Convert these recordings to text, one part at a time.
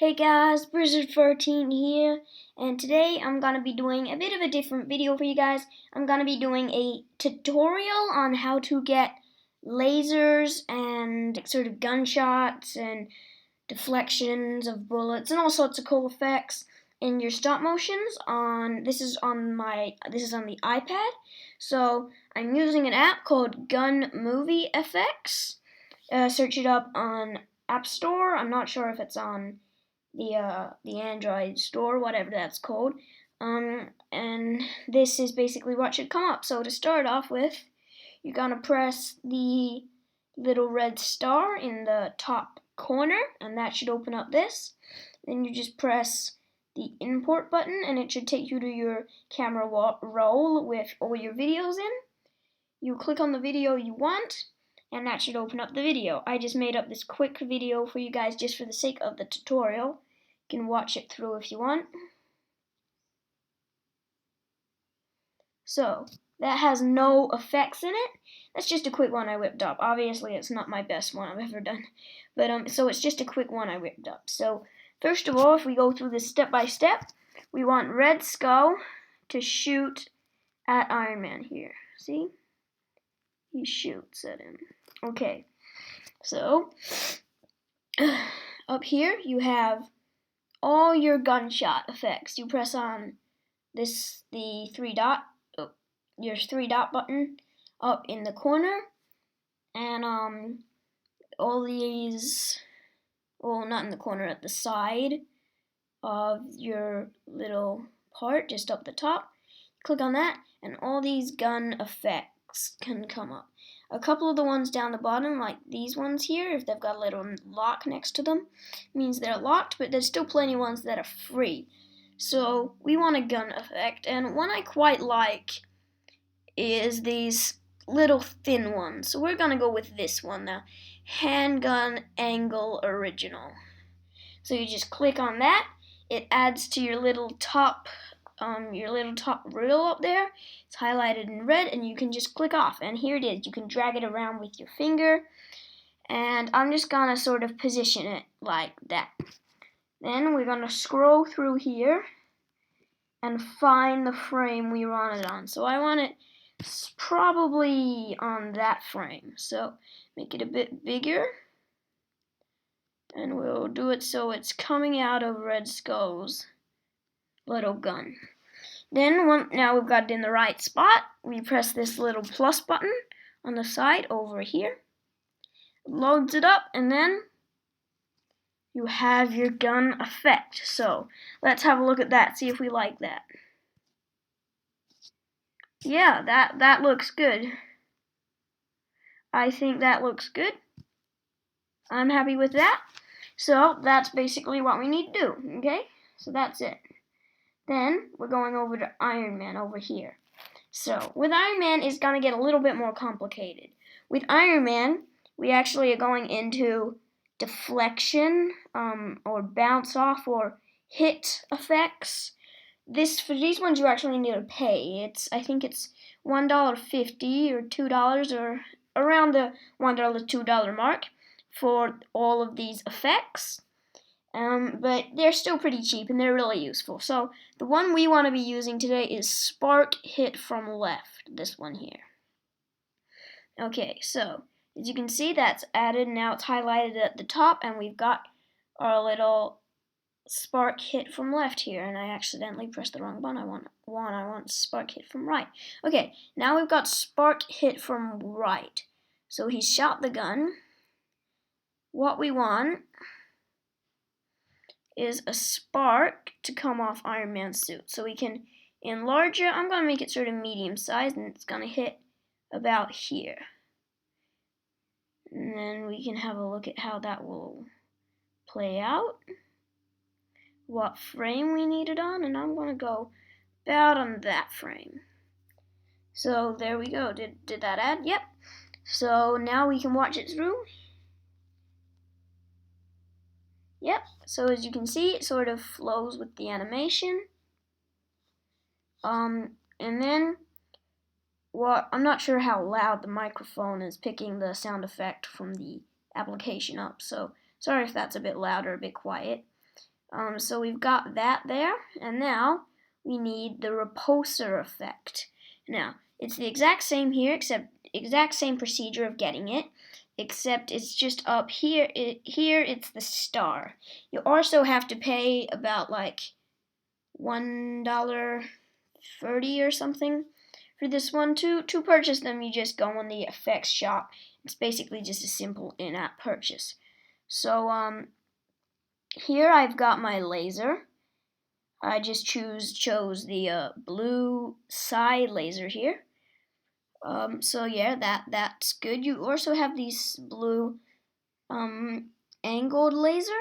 Hey guys, Blizzard13 here, and today I'm gonna be doing a bit of a different video for you guys. I'm gonna be doing a tutorial on how to get lasers and sort of gunshots and deflections of bullets and all sorts of cool effects in your stop motions. This is on the iPad. So I'm using an app called Gun Movie FX. Search it up on App Store. I'm not sure if it's on the Android store, whatever that's called. And this is basically what should come up. So to start off with, you're gonna press the little red star in the top corner, and that should open up this. Then you just press the import button, and it should take you to your camera roll with all your videos in. You click on the video you want, and that should open up the video. I just made up this quick video for you guys just for the sake of the tutorial. You can watch it through if you want. So, that has no effects in it. That's just a quick one I whipped up. Obviously, it's not my best one I've ever done. But, so it's just a quick one I whipped up. So, first of all, if we go through this step by step, we want Red Skull to shoot at Iron Man here. See? He shoots at him. Okay, so up here you have all your gunshot effects. You press on your 3-dot button up in the corner, and all these, well, not in the corner, at the side of your little part, just up the top. Click on that, and all these gun effects can come up. A couple of the ones down the bottom, like these ones here, if they've got a little lock next to them, means they're locked, but there's still plenty of ones that are free. So we want a gun effect, and one I quite like is these little thin ones. So we're gonna go with this one now, Handgun Angle Original. So you just click on that. It adds to your little top reel up there. It's highlighted in red, and you can just click off, and here it is. You can drag it around with your finger, and I'm just gonna sort of position it like that. Then we're gonna scroll through here and find the frame we want it on. So I want it probably on that frame. So make it a bit bigger, and we'll do it so it's coming out of Red Skull's little gun. Then, now we've got it in the right spot, we press this little plus button on the side over here. It loads it up, and then you have your gun effect. So, let's have a look at that, see if we like that. Yeah, that looks good. I think that looks good. I'm happy with that. So, that's basically what we need to do, okay? So that's it. Then we're going over to Iron Man over here. So with Iron Man, it's going to get a little bit more complicated. With Iron Man, we actually are going into deflection or bounce off or hit effects. For these ones you actually need to pay. I think it's $1.50 or $2 or around the $1 $2 mark for all of these effects. But they're still pretty cheap and they're really useful. So the one we want to be using today is Spark Hit from Left, this one here. Okay, so as you can see, that's added. Now it's highlighted at the top, and we've got our little Spark Hit from Left here, and I accidentally pressed the wrong button. I want Spark Hit from Right. Okay, now we've got Spark Hit from Right. So he shot the gun. What we want is a spark to come off Iron Man's suit. So we can enlarge it. I'm going to make it sort of medium sized, and it's going to hit about here. And then we can have a look at how that will play out. What frame we need it on, and I'm going to go about on that frame. So there we go. Did that add? Yep. So now we can watch it through. Yep, so as you can see, it sort of flows with the animation. And then, I'm not sure how loud the microphone is picking the sound effect from the application up, so sorry if that's a bit loud or a bit quiet. So we've got that there, and now we need the repulsor effect. Now, it's the exact same here, except exact same procedure of getting it, except it's just up here. Here it's the star. You also have to pay about like $1.30 or something for this one. To purchase them, you just go on the effects shop. It's basically just a simple in-app purchase. So here I've got my laser. I just chose the blue side laser here. So yeah, that's good. You also have these blue angled laser,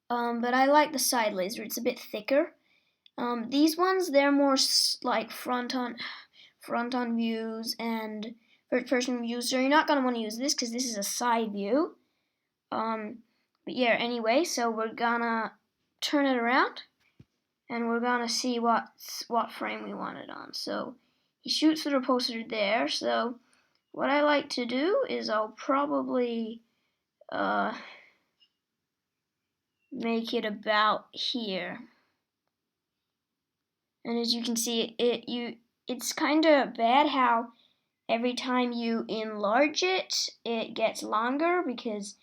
but I like the side laser. It's a bit thicker. These ones, they're more like front on views and first person views. So you're not gonna want to use this because this is a side view. But yeah, anyway, so we're gonna turn it around, and we're gonna see what frame we want it on. So he shoots the repulsor there. So what I like to do is I'll probably make it about here. And as you can see, it's kind of bad how every time you enlarge it, it gets longer, because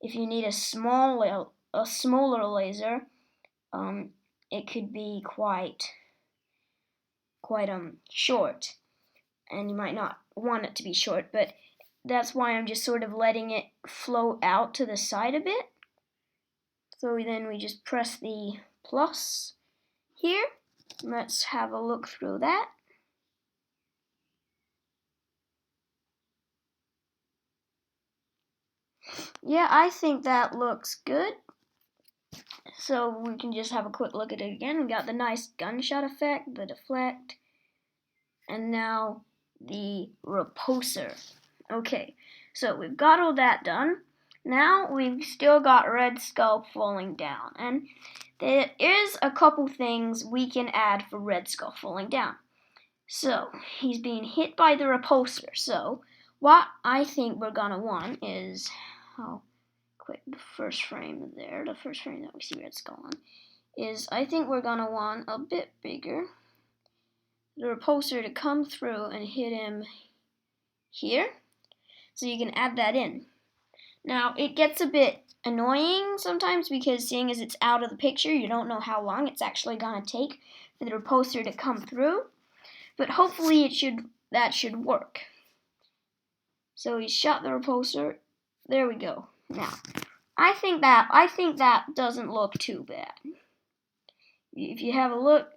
if you need a smaller laser, it could be quite short, and you might not want it to be short, but that's why I'm just sort of letting it float out to the side a bit. So then we just press the plus here. Let's have a look through that. Yeah, I think that looks good. So we can just have a quick look at it again. We got the nice gunshot effect, the deflect, and now the repulsor. Okay, so we've got all that done. Now we've still got Red Skull falling down, and there is a couple things we can add for Red Skull falling down. So he's being hit by the repulsor. So what I think we're gonna want is, oh, quick, the first frame there, the first frame that we see Red Skull on, is I think we're gonna want a bit bigger, the repulsor to come through and hit him here. So you can add that in. Now it gets a bit annoying sometimes because seeing as it's out of the picture, you don't know how long it's actually gonna take for the repulsor to come through. But hopefully that should work. So he shot the repulsor. There we go. Now, I think that doesn't look too bad. If you have a look,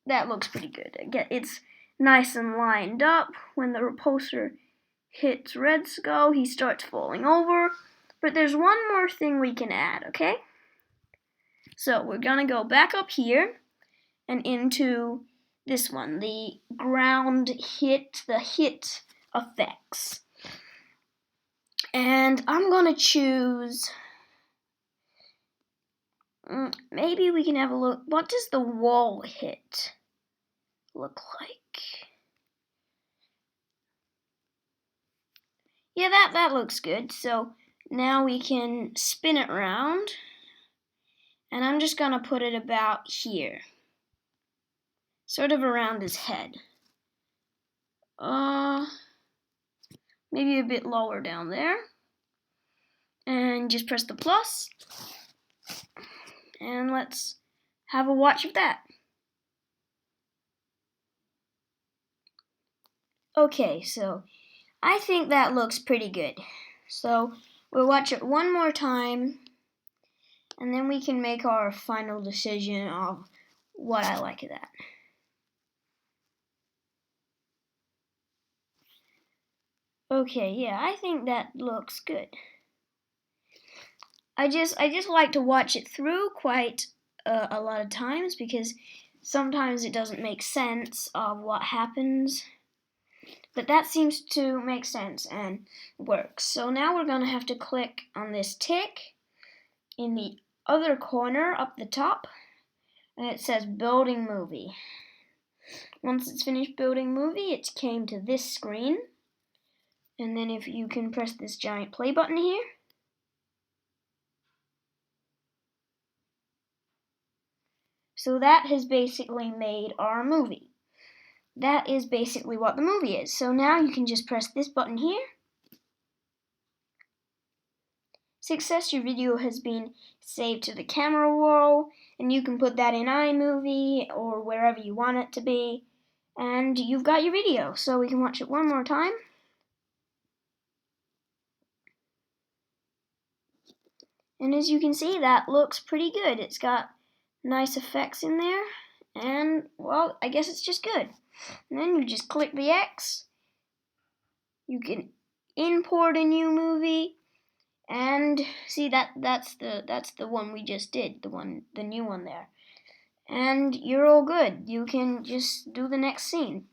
that looks pretty good. Again, it's nice and lined up. When the repulsor hits Red Skull, he starts falling over. But there's one more thing we can add, okay? So we're gonna go back up here and into this one, the ground hit, the hit effects. And I'm gonna choose, maybe we can have a look. What does the wall hit look like? Yeah, that looks good. So now we can spin it around, and I'm just gonna put it about here, sort of around his head. Maybe a bit lower down there. And just press the plus. And let's have a watch of that. Okay, so I think that looks pretty good. So we'll watch it one more time, and then we can make our final decision of what I like of that. Okay, yeah, I think that looks good. I just like to watch it through quite a lot of times, because sometimes it doesn't make sense of what happens. But that seems to make sense and works. So now we're going to have to click on this tick in the other corner up the top, and it says building movie. Once it's finished building movie, it came to this screen. And then if you can press this giant play button here. So that has basically made our movie. That is basically what the movie is. So now you can just press this button here. Success, your video has been saved to the camera roll, and you can put that in iMovie or wherever you want it to be, and you've got your video. So we can watch it one more time. And as you can see, that looks pretty good. It's got nice effects in there, and well, I guess it's just good. And then you just click the X. You can import a new movie, and see that's the one we just did, the new one there. And you're all good. You can just do the next scene.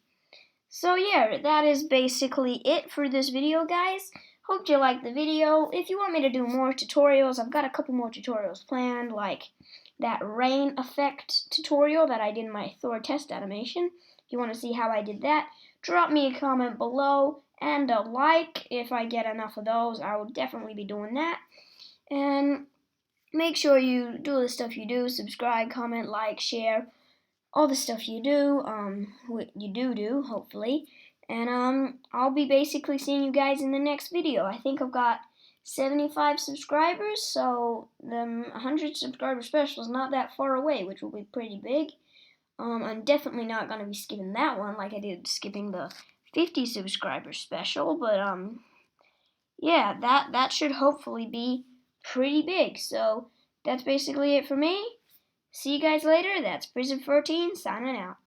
So yeah, that is basically it for this video, guys. Hope you liked the video. If you want me to do more tutorials, I've got a couple more tutorials planned, like that rain effect tutorial that I did in my Thor test animation. If you want to see how I did that, drop me a comment below and a like. If I get enough of those, I will definitely be doing that. And make sure you do the stuff you do, subscribe, comment, like, share, all the stuff you do, what you do, hopefully. And I'll be basically seeing you guys in the next video. I think I've got 75 subscribers, so the 100 subscriber special is not that far away, which will be pretty big. I'm definitely not going to be skipping that one like I did skipping the 50 subscriber special, but yeah, that should hopefully be pretty big. So that's basically it for me. See you guys later. That's Prison 14 signing out.